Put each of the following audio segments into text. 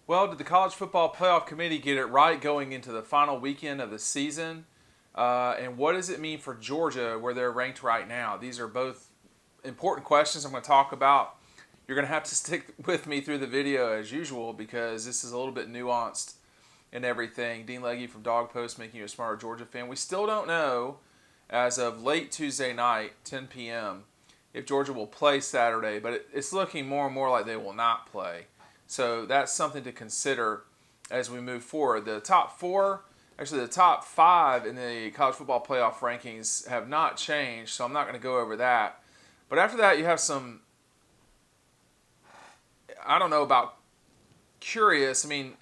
Well, did the College Football Playoff Committee get it right going into the final weekend of the season? And what does it mean for Georgia, where they're ranked right now? These are both important questions I'm going to talk about. You're going to have to stick with me through the video as usual because this is a little bit nuanced and everything. Dean Legge from Dog Post, making you a smarter Georgia fan. We still don't know, as of late Tuesday night, 10 p.m., if Georgia will play Saturday, but it's looking more and more like they will not play. So that's something to consider as we move forward. The top four, actually the top five in the college football playoff rankings have not changed, so I'm not going to go over that. But after that, you have some, I don't know about curious. I mean,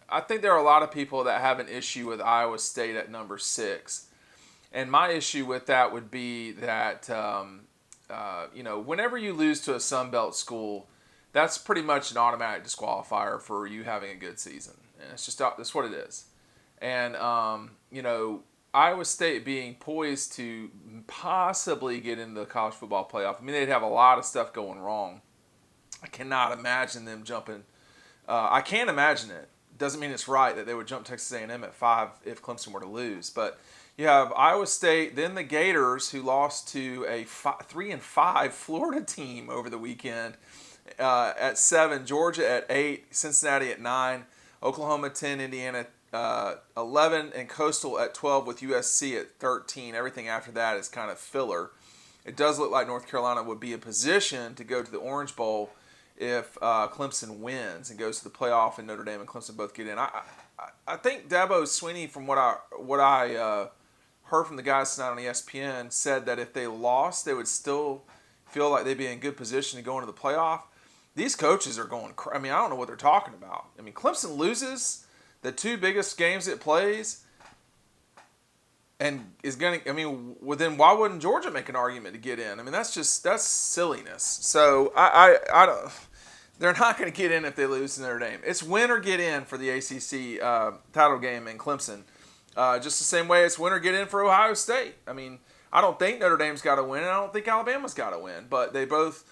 I think there are a lot of people that have an issue with Iowa State at number 6. And my issue with that would be that, whenever you lose to a Sun Belt school, that's pretty much an automatic disqualifier for you having a good season. And it's just that's what it is. And Iowa State being poised to possibly get into the college football playoff. I mean, they'd have a lot of stuff going wrong. I cannot imagine them jumping. I can't imagine it. Doesn't mean it's right that they would jump Texas A&M at 5 if Clemson were to lose. But you have Iowa State, then the Gators, who lost to a 3-5 Florida team over the weekend. At 7, Georgia at 8, Cincinnati at 9, Oklahoma 10, Indiana 11, and Coastal at 12 with USC at 13. Everything after that is kind of filler. It does look like North Carolina would be in position to go to the Orange Bowl if Clemson wins and goes to the playoff and Notre Dame and Clemson both get in. I think Dabo Swinney, from what I heard from the guys tonight on ESPN, said that if they lost, they would still feel like they'd be in good position to go into the playoff. These coaches are going, I don't know what they're talking about. I mean, Clemson loses the 2 biggest games it plays and is going to, well, then why wouldn't Georgia make an argument to get in? I mean, that's silliness. So I don't, they're not going to get in if they lose to Notre Dame. It's win or get in for the ACC title game in Clemson. Just the same way it's win or get in for Ohio State. I mean, I don't think Notre Dame's got to win, and I don't think Alabama's got to win. But they both,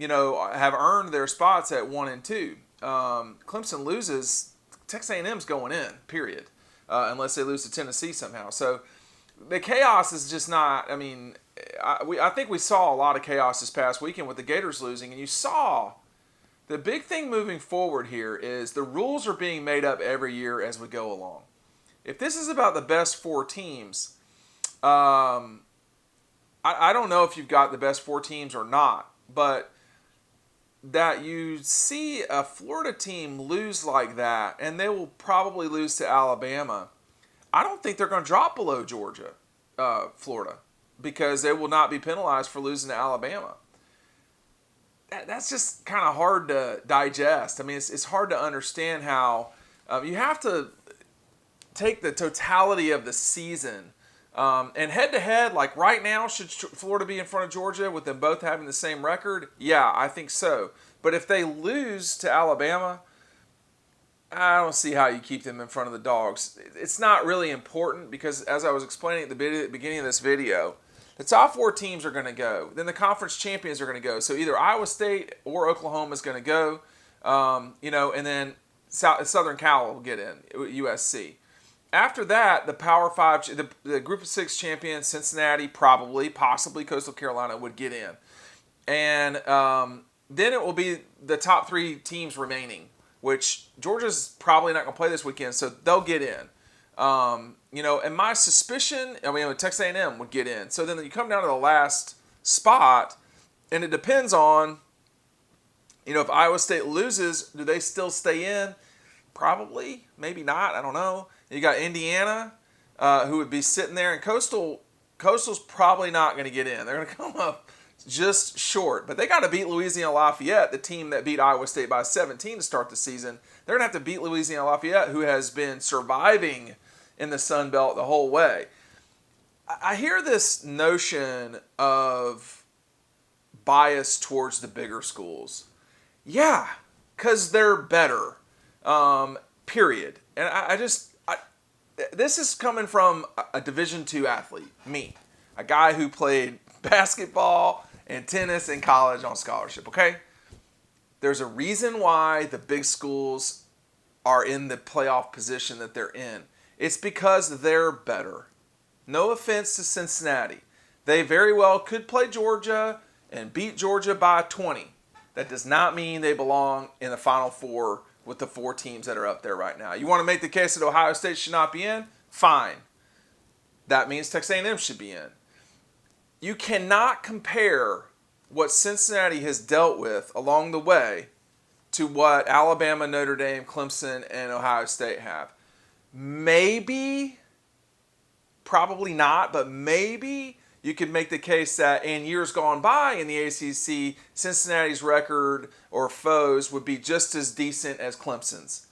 have earned their spots at 1 and 2. Clemson loses, Texas A&M's going in, period, unless they lose to Tennessee somehow. So the chaos is just not. I think we saw a lot of chaos this past weekend with the Gators losing, and you saw the big thing moving forward here is the rules are being made up every year as we go along. If this is about the best 4 teams, I don't know if you've got the best 4 teams or not, but that you see a Florida team lose like that, and they will probably lose to Alabama, I don't think they're going to drop below Florida, because they will not be penalized for losing to Alabama. That's just kind of hard to digest. I mean, it's hard to understand how you have to take the totality of the season. And head-to-head, like right now, should Florida be in front of Georgia with them both having the same record? Yeah, I think so. But if they lose to Alabama, I don't see how you keep them in front of the Dogs. It's not really important because, as I was explaining at the beginning of this video, the top 4 teams are going to go. Then the conference champions are going to go. So either Iowa State or Oklahoma is going to go, and then Southern Cal will get in, USC. After that, the Power 5, the Group of 6 champions, Cincinnati, possibly Coastal Carolina would get in. And then it will be the top 3 teams remaining, which Georgia's probably not going to play this weekend, so they'll get in. And my suspicion, Texas A&M would get in. So then you come down to the last spot, and it depends on, if Iowa State loses, do they still stay in? Probably, maybe not, I don't know. You got Indiana, who would be sitting there, and Coastal's probably not going to get in. They're going to come up just short. But they got to beat Louisiana Lafayette, the team that beat Iowa State by 17 to start the season. They're going to have to beat Louisiana Lafayette, who has been surviving in the Sun Belt the whole way. I hear this notion of bias towards the bigger schools. Yeah, because they're better, period. And this is coming from a Division II athlete, me, a guy who played basketball and tennis in college on scholarship, okay? There's a reason why the big schools are in the playoff position that they're in. It's because they're better. No offense to Cincinnati. They very well could play Georgia and beat Georgia by 20. That does not mean they belong in the Final Four with the 4 teams that are up there right now. You want to make the case that Ohio State should not be in? Fine. That means Texas A&M should be in. You cannot compare what Cincinnati has dealt with along the way to what Alabama, Notre Dame, Clemson, and Ohio State have. Maybe, probably not, but maybe you could make the case that in years gone by in the ACC, Cincinnati's record or foes would be just as decent as Clemson's.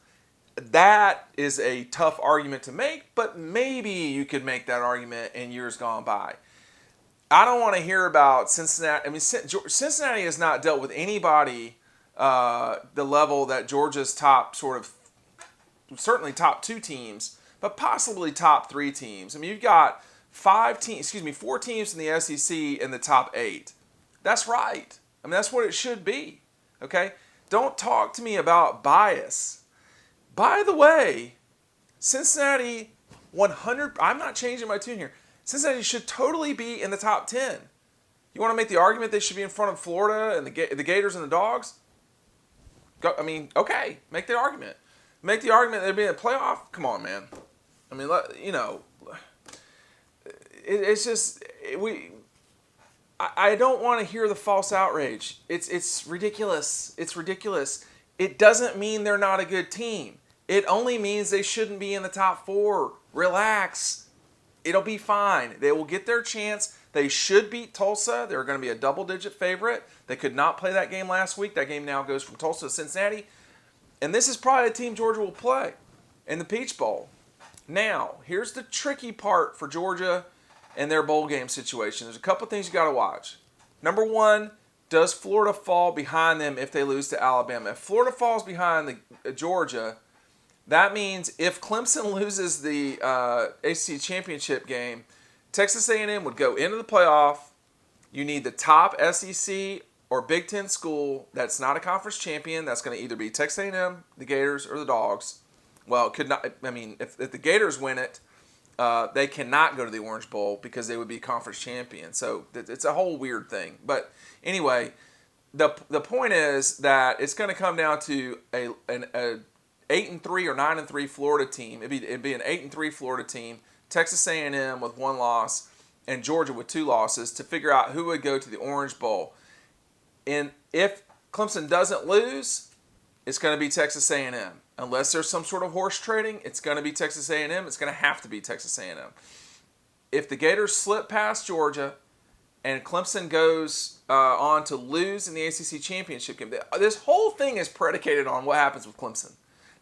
That is a tough argument to make, but maybe you could make that argument in years gone by. I don't want to hear about Cincinnati. I mean, Cincinnati has not dealt with anybody the level that Georgia's top certainly top 2 teams, but possibly top 3 teams. I mean, you've got 4 teams in the SEC in the top 8. That's right. I mean, that's what it should be. Okay? Don't talk to me about bias. By the way, Cincinnati 100. I'm not changing my tune here. Cincinnati should totally be in the top 10. You want to make the argument they should be in front of Florida and the Gators and the Dogs? Okay, make the argument. Make the argument they'd be in the playoff. Come on, man. I mean, it's just I don't want to hear the false outrage. It's ridiculous. It's ridiculous. It doesn't mean they're not a good team. It only means they shouldn't be in the top 4. Relax. It'll be fine. They will get their chance. They should beat Tulsa. They're going to be a double-digit favorite. They could not play that game last week. That game now goes from Tulsa to Cincinnati. And this is probably a team Georgia will play in the Peach Bowl. Now, here's the tricky part for Georgia and their bowl game situation. There's a couple things you got to watch. Number 1, does Florida fall behind them if they lose to Alabama? If Florida falls behind Georgia, that means if Clemson loses the ACC championship game, Texas A&M would go into the playoff. You need the top SEC or Big Ten school that's not a conference champion. That's going to either be Texas A&M, the Gators, or the Dogs. Well, it could not. I mean, if the Gators win it, they cannot go to the Orange Bowl because they would be conference champion. So it's a whole weird thing. But anyway, the point is that it's going to come down to a 8-3 or 9-3 Florida team. It'd be an 8-3 Florida team, Texas A&M with 1 loss, and Georgia with 2 losses to figure out who would go to the Orange Bowl. And if Clemson doesn't lose, it's going to be Texas A&M. Unless there's some sort of horse trading, it's going to be Texas A&M. It's going to have to be Texas A&M. If the Gators slip past Georgia and Clemson goes on to lose in the ACC championship game, this whole thing is predicated on what happens with Clemson.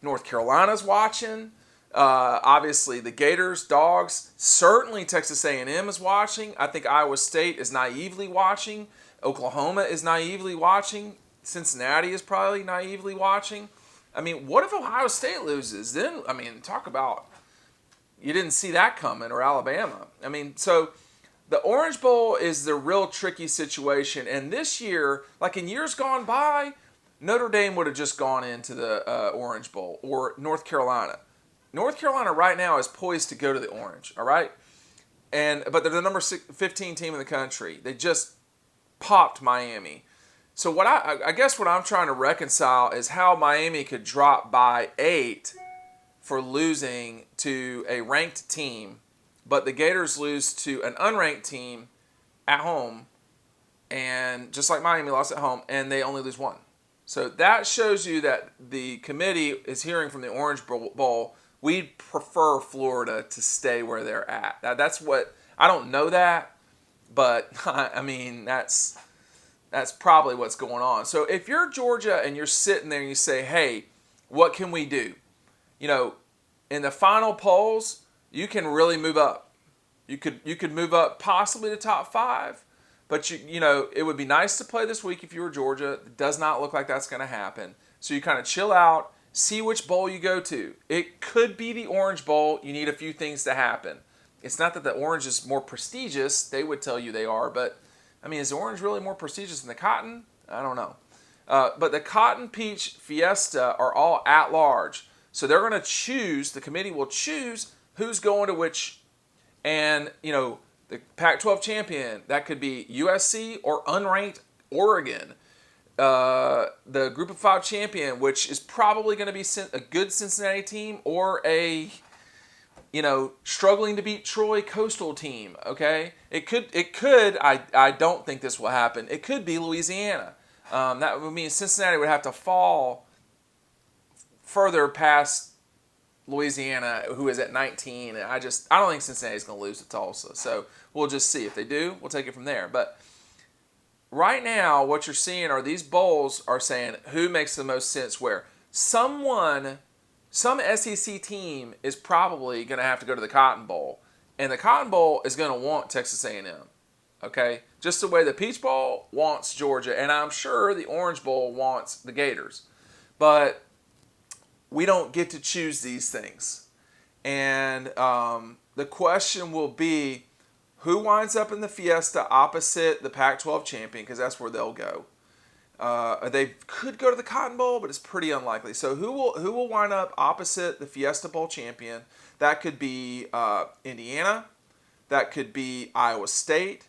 North Carolina's watching. Obviously, the Gators, Dogs. Certainly, Texas A&M is watching. I think Iowa State is naively watching. Oklahoma is naively watching. Cincinnati is probably naively watching. I mean, what if Ohio State loses? Then, I mean, talk about you didn't see that coming, or Alabama. I mean, so the Orange Bowl is the real tricky situation. And this year, like in years gone by, Notre Dame would have just gone into the Orange Bowl, or North Carolina. North Carolina right now is poised to go to the Orange, all right? But they're the number 15 team in the country. They just popped Miami. So what I guess what I'm trying to reconcile is how Miami could drop by 8 for losing to a ranked team, but the Gators lose to an unranked team at home, and just like Miami lost at home, and they only lose 1. So that shows you that the committee is hearing from the Orange Bowl, we'd prefer Florida to stay where they're at. Now, that's what, I don't know that, but I mean, that's probably what's going on. So if you're Georgia and you're sitting there and you say, hey, what can we do? You know, in the final polls, you can really move up. You could move up possibly to top 5, but you know, it would be nice to play this week if you were Georgia. It does not look like that's going to happen. So you kind of chill out, see which bowl you go to. It could be the Orange Bowl. You need a few things to happen. It's not that the Orange is more prestigious. They would tell you they are, but I mean, is the Orange really more prestigious than the Cotton? I don't know. But the Cotton Peach Fiesta are all at large. So they're going to choose, the committee will choose who's going to which. And, the Pac-12 champion, that could be USC or unranked Oregon. The Group of 5 champion, which is probably going to be a good Cincinnati team, or a struggling to beat Troy Coastal team. Okay, it could. I don't think this will happen. It could be Louisiana. That would mean Cincinnati would have to fall further past Louisiana, who is at 19. And I don't think Cincinnati's going to lose to Tulsa. So we'll just see. If they do, we'll take it from there. But right now, what you're seeing are these bowls are saying who makes the most sense where. Some SEC team is probably going to have to go to the Cotton Bowl. And the Cotton Bowl is going to want Texas A&M. Okay? Just the way the Peach Bowl wants Georgia. And I'm sure the Orange Bowl wants the Gators. But we don't get to choose these things. And the question will be, who winds up in the Fiesta opposite the Pac-12 champion? Because that's where they'll go. They could go to the Cotton Bowl, but it's pretty unlikely. So who will wind up opposite the Fiesta Bowl champion? That could be Indiana. That could be Iowa State.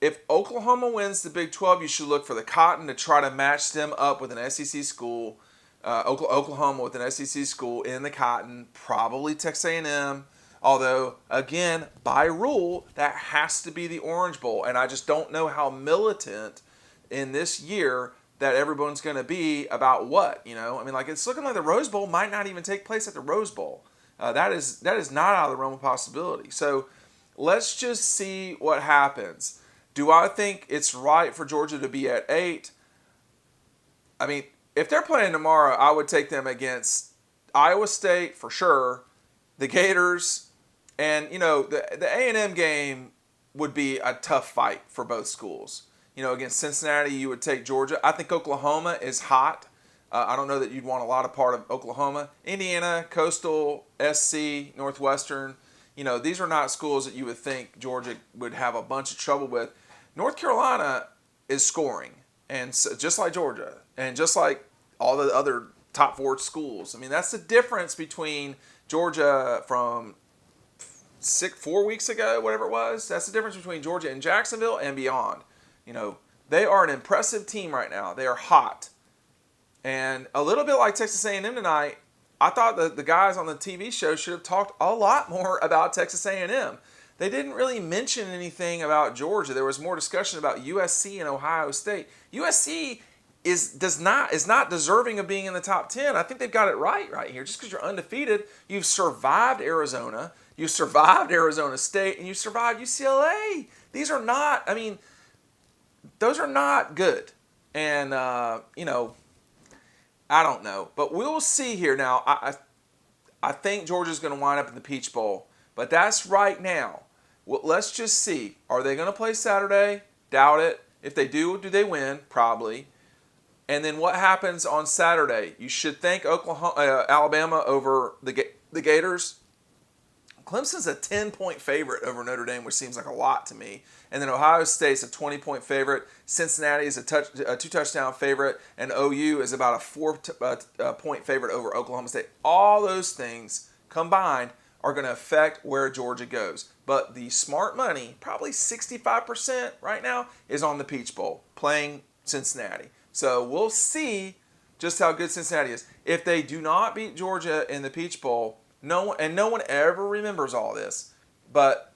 If Oklahoma wins the Big 12, you should look for the Cotton to try to match them up with an SEC school. Oklahoma with an SEC school in the Cotton, probably Texas A&M. Although, again, by rule, that has to be the Orange Bowl. And I just don't know how militant in this year that everyone's going to be about what, it's looking like the Rose Bowl might not even take place at the Rose Bowl. That is not out of the realm of possibility. So let's just see what happens. Do I think it's right for Georgia to be at 8? If they're playing tomorrow, I would take them against Iowa State for sure, the Gators, and, the A&M game would be a tough fight for both schools. Against Cincinnati, you would take Georgia. I think Oklahoma is hot. I don't know that you'd want a lot of part of Oklahoma. Indiana, Coastal, SC, Northwestern. These are not schools that you would think Georgia would have a bunch of trouble with. North Carolina is scoring, and so, just like Georgia, and just like all the other top 4 schools. That's the difference between Georgia from 4 weeks ago, whatever it was. That's the difference between Georgia and Jacksonville and beyond. They are an impressive team right now. They are hot. And a little bit like Texas A&M tonight, I thought that the guys on the TV show should have talked a lot more about Texas A&M. They didn't really mention anything about Georgia. There was more discussion about USC and Ohio State. USC is not deserving of being in the top 10. I think they've got it right here. Just because you're undefeated, you've survived Arizona, you survived Arizona State, and you survived UCLA. These are not, those are not good. And, I don't know. But we'll see here. Now, I think Georgia's going to wind up in the Peach Bowl. But that's right now. Well, let's just see. Are they going to play Saturday? Doubt it. If they do they win? Probably. And then what happens on Saturday? You should think Alabama over the Gators. Clemson's a 10-point favorite over Notre Dame, which seems like a lot to me. And then Ohio State's a 20-point favorite. Cincinnati is a 2-touchdown favorite. And OU is about a 4-point favorite over Oklahoma State. All those things combined are going to affect where Georgia goes. But the smart money, probably 65% right now, is on the Peach Bowl, playing Cincinnati. So we'll see just how good Cincinnati is. If they do not beat Georgia in the Peach Bowl, no one ever remembers all this, but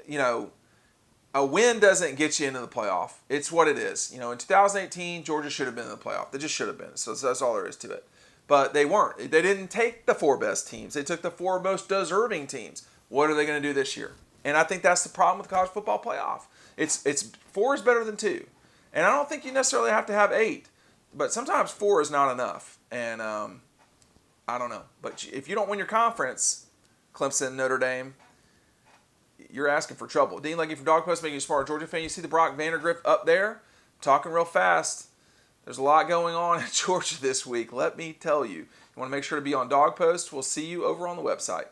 a win doesn't get you into the playoff. It's what it is. In 2018, Georgia should have been in the playoff. They just should have been. So that's all there is to it. But they weren't. They didn't take the 4 best teams. They took the 4 most deserving teams. What are they going to do this year? And I think that's the problem with the college football playoff. It's 4 is better than 2. And I don't think you necessarily have to have 8. But sometimes 4 is not enough. And I don't know. But if you don't win your conference, Clemson, Notre Dame, you're asking for trouble. Dean Legge from Dog Post, making you a smart Georgia fan. You see the Brock Vandergrift up there? Talking real fast. There's a lot going on in Georgia this week. Let me tell you. You want to make sure to be on Dog Post. We'll see you over on the website.